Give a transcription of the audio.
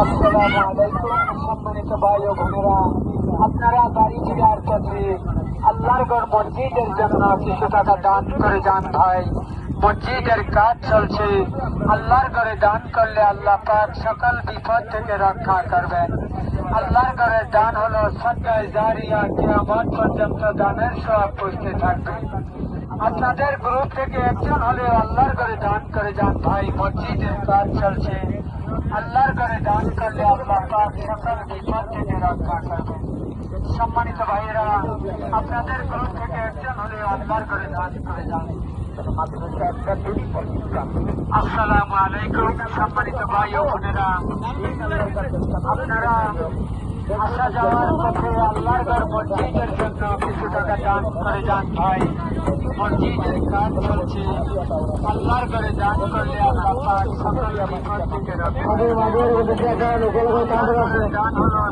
আসসালামু আলাইকুম সম্মানিত ভাই ও বোনেরা, আপনারা বাড়ি ফিরার পথে আল্লাহর ঘর মসজিদের জন্য কিছু টাকা দান করে যান ভাই। মসজিদের কাজ চলছে, আল্লাহর ঘরে দান করলে আল্লাহ পাক সকল বিপদ থেকে রক্ষা করবেন। আল্লাহর ঘরের দান হলো সদকায়ে জারিয়া, কিয়ামত পর্যন্ত দানের সওয়াব পৌঁছতে থাকবে। আপনাদের গ্রুপ থেকে একজন হলেও আল্লাহর ঘরে দান করে যান ভাই, মসজিদের কাজ চলছে। আল্লাহর ঘরে দান করলে আল্লাহ পাক সকল বিপদ থেকে রক্ষা করবেন। সম্মানিত ভাইয়েরা, আপনাদের গ্রুপ থেকে একজন হলেও আল্লাহর ঘরে দান করে যান। আসসালামু আলাইকুম সম্মানিত ভাই ও বোনেরা, আপনারা আসা যাওয়ার পথে আল্লাহর ঘর মসজিদের জন্য কিছু টাকা দান করে যান ভাই। মসজিদের কাজ চলছে, আল্লাহর ঘরে দান করলে আল্লাহ পাক সকল বিপদ থেকে রক্ষা করবেন। দান হলো